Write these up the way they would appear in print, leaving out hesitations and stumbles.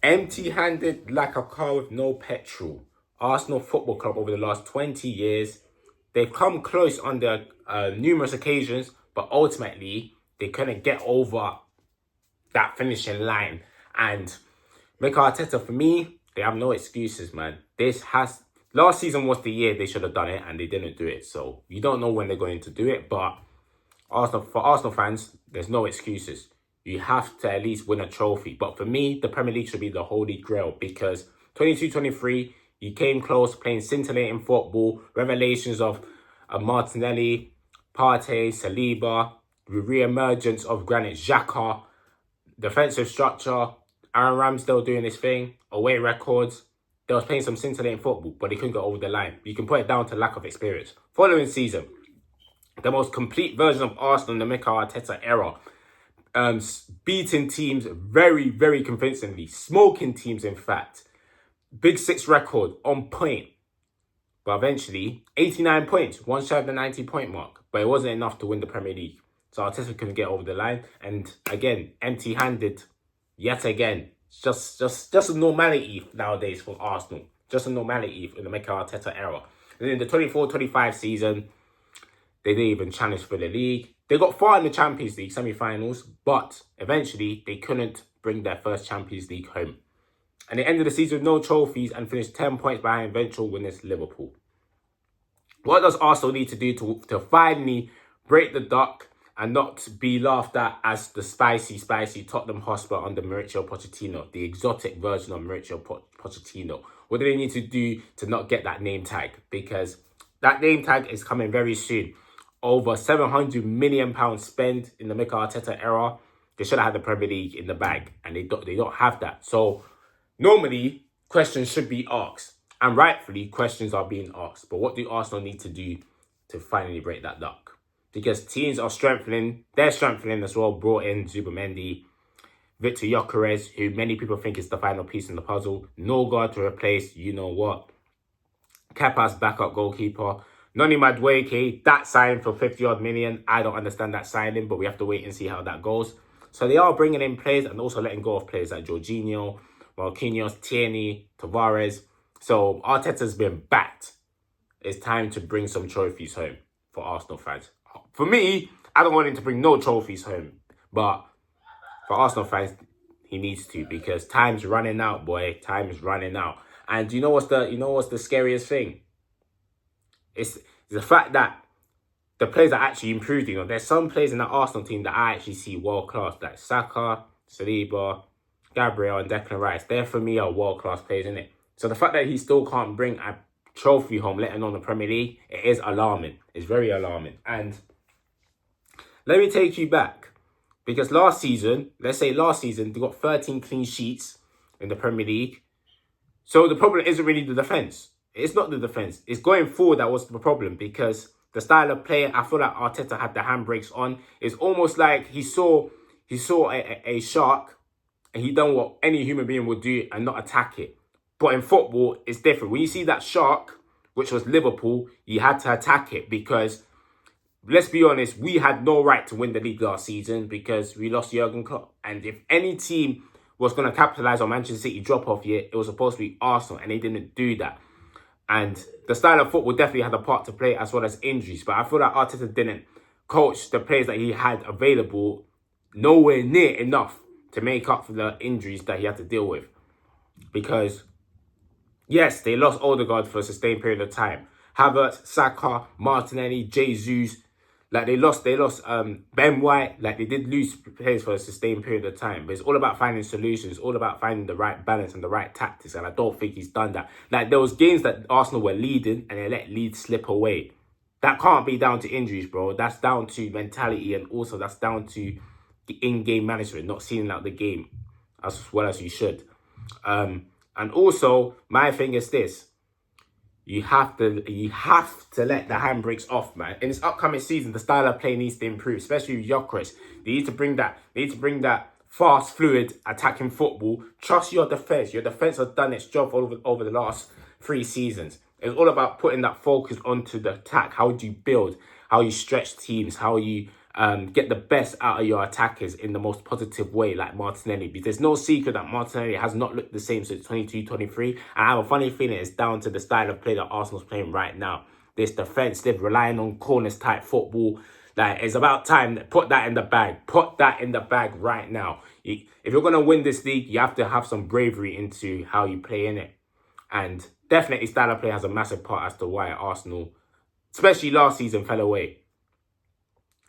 Empty-handed like a car with no petrol. Arsenal Football Club over the last 20 years, they've come close on the numerous occasions, but ultimately they couldn't get over that finishing line. And Mikel Arteta, for me, they have no excuses, man. Last season was the year they should have done it, and they didn't do it. So you don't know when they're going to do it, but for Arsenal fans, there's no excuses. You have to at least win a trophy. But for me, the Premier League should be the holy grail because 22-23, you came close, playing scintillating football, revelations of Martinelli, Partey, Saliba, the re-emergence of Granit Xhaka, defensive structure, Aaron Ramsdale doing his thing, away records. They was playing some scintillating football, but they couldn't get over the line. You can put it down to lack of experience. Following season, the most complete version of Arsenal in the Mikel Arteta era. Beating teams very, very convincingly. Smoking teams, in fact. Big Six record on point. But eventually, 89 points. One shy of the 90-point mark. But it wasn't enough to win the Premier League. So Arteta couldn't get over the line. And again, empty-handed. Yet again. It's just a normality nowadays for Arsenal. Just a normality in the Mikel Arteta era. And in the 24-25 season, they didn't even challenge for the league. They got far in the Champions League semi-finals, but eventually they couldn't bring their first Champions League home. And they ended the season with no trophies and finished 10 points behind eventual winners Liverpool. What does Arsenal need to do to finally break the duck and not be laughed at as the spicy Tottenham Hotspur under Mauricio Pochettino, the exotic version of Mauricio Pochettino? What do they need to do to not get that name tag? Because that name tag is coming very soon. Over £700 million spent in the Mikel Arteta era. They should have had the Premier League in the bag, and they don't have that. So normally questions should be asked, and rightfully questions are being asked. But what do Arsenal need to do to finally break that duck? Because teams are strengthening, they're strengthening as well. Brought in Zubimendi, Victor Gyökeres, who many people think is the final piece in the puzzle. Norgard to replace, you know what, Kepa's backup goalkeeper. Noni Madueke, that signing for 50-odd million. I don't understand that signing, but we have to wait and see how that goes. So they are bringing in players and also letting go of players like Jorginho, Marquinhos, Tierney, Tavares. So Arteta's been backed. It's time to bring some trophies home for Arsenal fans. For me, I don't want him to bring no trophies home. But for Arsenal fans, he needs to, because time's running out, boy. Time is running out. And you know what's the scariest thing? It's the fact that the players are actually improved. You know, there's some players in the Arsenal team that I actually see world class, like Saka, Saliba, Gabriel, and Declan Rice. They're for me are world class players, isn't it? So the fact that he still can't bring a trophy home, let alone the Premier League, it is alarming. It's very alarming. And let me take you back, because last season, they got 13 clean sheets in the Premier League. So the problem isn't really the defense. It's not the defense. It's going forward that was the problem, because the style of play, I feel like Arteta had the handbrakes on. It's almost like he saw a shark and he done what any human being would do and not attack it. But in football, it's different. When you see that shark, which was Liverpool, you had to attack it, because let's be honest, we had no right to win the league last season because we lost Jurgen Klopp. And if any team was going to capitalise on Manchester City drop-off here, it was supposed to be Arsenal, and they didn't do that. And the style of football definitely had a part to play, as well as injuries. But I feel like Arteta didn't coach the players that he had available nowhere near enough to make up for the injuries that he had to deal with. Because, yes, they lost Odegaard for a sustained period of time. Havertz, Saka, Martinelli, Jesus. Like, they lost Ben White. Like, they did lose players for a sustained period of time. But it's all about finding solutions. It's all about finding the right balance and the right tactics. And I don't think he's done that. Like, there was games that Arsenal were leading and they let Leeds slip away. That can't be down to injuries, bro. That's down to mentality, and also that's down to the in-game management, not seeing out the game as well as you should. And also, my thing is this. You have to let the handbrakes off, man. In this upcoming season, the style of play needs to improve, especially with Gyökeres. They need to bring that fast, fluid, attacking football. Trust your defense. Your defense has done its job over the last 3 seasons. It's all about putting that focus onto the attack. How do you build? How you stretch teams? How you get the best out of your attackers in the most positive way, like Martinelli. Because there's no secret that Martinelli has not looked the same since 22-23. And I have a funny feeling it's down to the style of play that Arsenal's playing right now. This defensive, relying on corners type football. Like, it's about time to put that in the bag. Put that in the bag right now. If you're going to win this league, you have to have some bravery into how you play in it. And definitely style of play has a massive part as to why Arsenal, especially last season, fell away.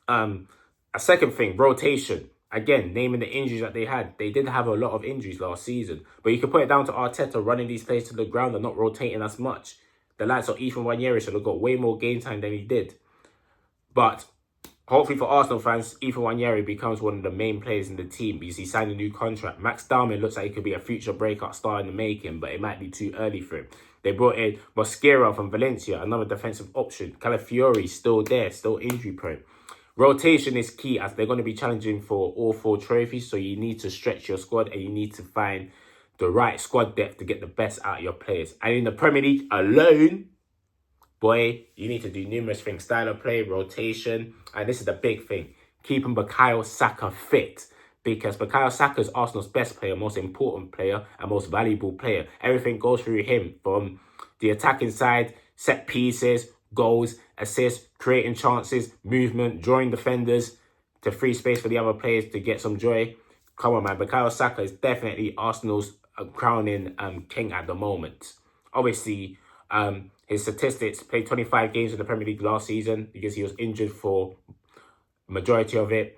A second thing, rotation. Again, naming the injuries that they had. They did have a lot of injuries last season. But you can put it down to Arteta running these players to the ground and not rotating as much. The likes of Ethan Nwaneri should have got way more game time than he did. But hopefully for Arsenal fans, Ethan Nwaneri becomes one of the main players in the team because he signed a new contract. Max Darman looks like he could be a future breakout star in the making, but it might be too early for him. They brought in Mosquera from Valencia, another defensive option. Calafiori still there, still injury prone. Rotation is key as they're going to be challenging for all 4 trophies. So you need to stretch your squad and you need to find the right squad depth to get the best out of your players. And in the Premier League alone, boy, you need to do numerous things. Style of play, rotation. And this is the big thing. Keeping Bukayo Saka fit. Because Bukayo Saka is Arsenal's best player, most important player, and most valuable player. Everything goes through him from the attacking side, set pieces, goals, assists, creating chances, movement, drawing defenders to free space for the other players to get some joy. Come on, man. Bukayo Saka is definitely Arsenal's crowning king at the moment. Obviously, his statistics, played 25 games in the Premier League last season because he was injured for majority of it.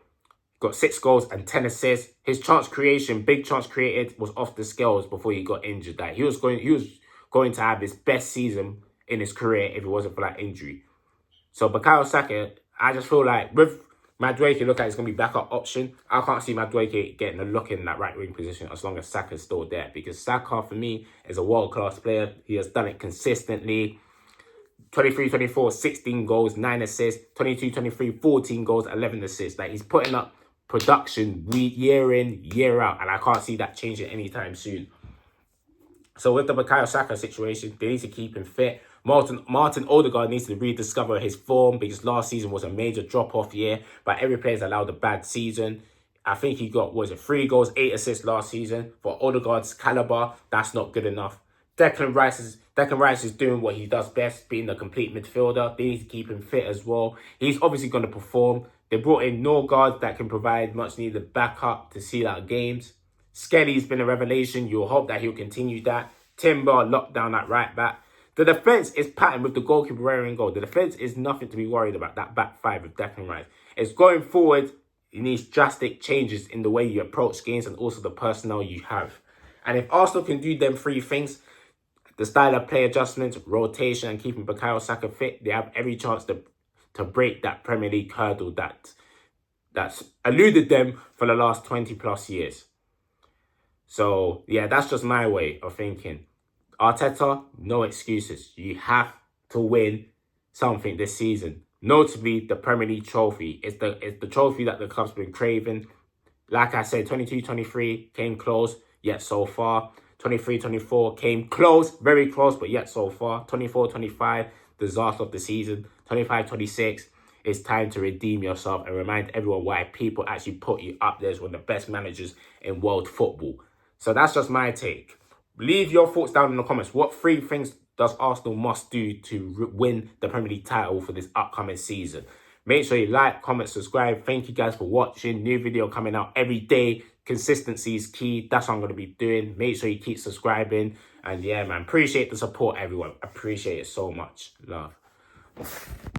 Got 6 goals and 10 assists. His chance creation, big chance created, was off the scales before he got injured. That he was going to have his best season in his career if it wasn't for that injury. So Bukayo Saka, I just feel like with Madueke, look like it's going to be backup option. I can't see Madueke getting a look in that right wing position as long as Saka's still there. Because Saka, for me, is a world-class player. He has done it consistently. 23-24, 16 goals, 9 assists. 22-23, 14 goals, 11 assists. Like, he's putting up production year in, year out. And I can't see that changing anytime soon. So with the Bukayo Saka situation, they need to keep him fit. Martin Odegaard needs to rediscover his form because last season was a major drop-off year. But every player's allowed a bad season. I think he got, 3 goals, 8 assists last season. For Odegaard's caliber, that's not good enough. Declan Rice is doing what he does best, being a complete midfielder. They need to keep him fit as well. He's obviously going to perform. They brought in Norgard that can provide much-needed backup to see out games. Skelly's been a revelation. You'll hope that he'll continue that. Timber locked down at right back. The defence is patterned with the goalkeeper wearing goal. The defence is nothing to be worried about, that back 5 with Declan Rice. It's going forward, it needs drastic changes in the way you approach games and also the personnel you have. And if Arsenal can do them 3 things, the style of play adjustments, rotation, and keeping Bukayo Saka fit, they have every chance to break that Premier League hurdle that's eluded them for the last 20 plus years. So, yeah, that's just my way of thinking. Arteta, no excuses. You have to win something this season. Notably, the Premier League trophy. It's the trophy that the club's been craving. Like I said, 22-23 came close, yet so far. 23-24 came close, very close, but yet so far. 24-25, disaster of the season. 25-26, it's time to redeem yourself and remind everyone why people actually put you up there as one of the best managers in world football. So that's just my take. Leave your thoughts down in the comments. What 3 things does Arsenal must do to win the Premier League title for this upcoming season? Make sure you like, comment, subscribe. Thank you guys for watching. New video coming out every day. Consistency is key. That's what I'm going to be doing. Make sure you keep subscribing. And yeah, man, appreciate the support, everyone. Appreciate it so much. Love.